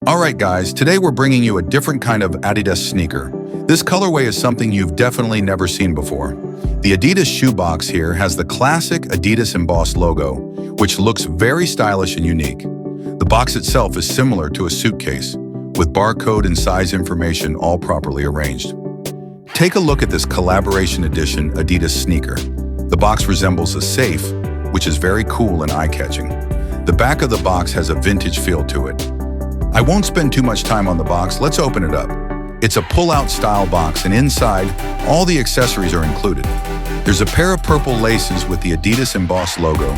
Alright guys, today we're bringing you a different kind of Adidas sneaker. This colorway is something you've definitely never seen before. The Adidas shoebox here has the classic Adidas embossed logo, which looks very stylish and unique. The box itself is similar to a suitcase, with barcode and size information all properly arranged. Take a look at this collaboration edition Adidas sneaker. The box resembles a safe, which is very cool and eye-catching. The back of the box has a vintage feel to it. I won't spend too much time on the box, let's open it up. It's a pull-out style box, and inside, all the accessories are included. There's a pair of purple laces with the Adidas embossed logo,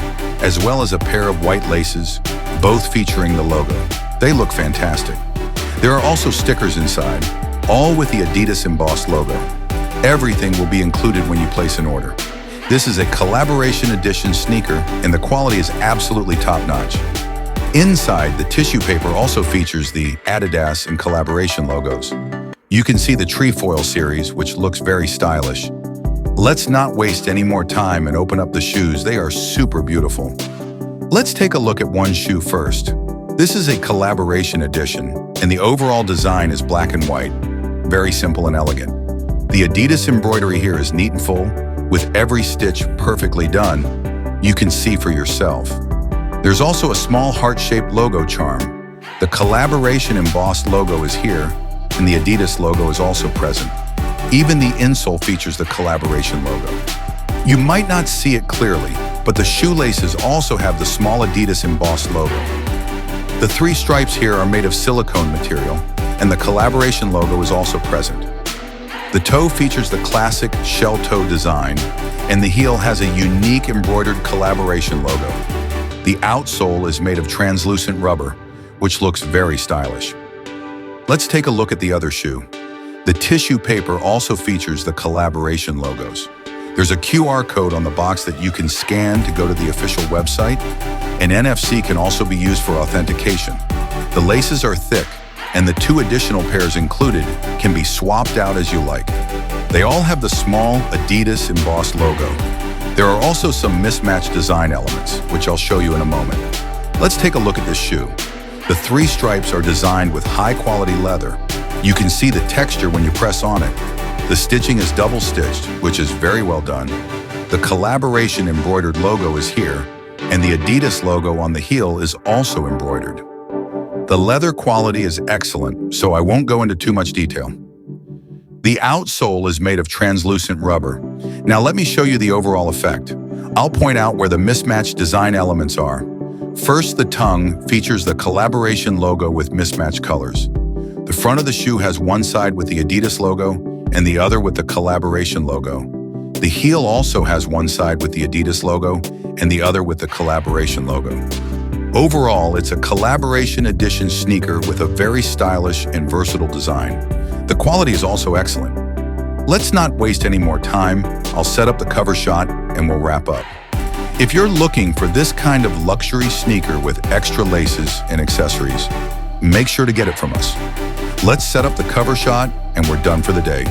as well as a pair of white laces, both featuring the logo. They look fantastic. There are also stickers inside, all with the Adidas embossed logo. Everything will be included when you place an order. This is a collaboration edition sneaker, and the quality is absolutely top-notch. Inside, the tissue paper also features the Adidas and collaboration logos. You can see the trefoil series, which looks very stylish. Let's not waste any more time and open up the shoes. They are super beautiful. Let's take a look at one shoe first. This is a collaboration edition, and the overall design is black and white. Very simple and elegant. The Adidas embroidery here is neat and full, with every stitch perfectly done. You can see for yourself. There's also a small heart-shaped logo charm. The collaboration embossed logo is here, and the Adidas logo is also present. Even the insole features the collaboration logo. You might not see it clearly, but the shoelaces also have the small Adidas embossed logo. The three stripes here are made of silicone material, and the collaboration logo is also present. The toe features the classic shell toe design, and the heel has a unique embroidered collaboration logo. The outsole is made of translucent rubber, which looks very stylish. Let's take a look at the other shoe. The tissue paper also features the collaboration logos. There's a QR code on the box that you can scan to go to the official website, and NFC can also be used for authentication. The laces are thick, and the two additional pairs included can be swapped out as you like. They all have the small Adidas embossed logo. There are also some mismatched design elements, which I'll show you in a moment. Let's take a look at this shoe. The three stripes are designed with high-quality leather. You can see the texture when you press on it. The stitching is double-stitched, which is very well done. The collaboration embroidered logo is here, and the Adidas logo on the heel is also embroidered. The leather quality is excellent, so I won't go into too much detail. The outsole is made of translucent rubber. Now let me show you the overall effect. I'll point out where the mismatched design elements are. First, the tongue features the collaboration logo with mismatched colors. The front of the shoe has one side with the Adidas logo and the other with the collaboration logo. The heel also has one side with the Adidas logo and the other with the collaboration logo. Overall, it's a collaboration edition sneaker with a very stylish and versatile design. The quality is also excellent. Let's not waste any more time. I'll set up the cover shot and we'll wrap up. If you're looking for this kind of luxury sneaker with extra laces and accessories, make sure to get it from us. Let's set up the cover shot and we're done for the day.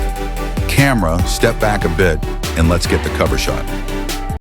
Camera, step back a bit and let's get the cover shot.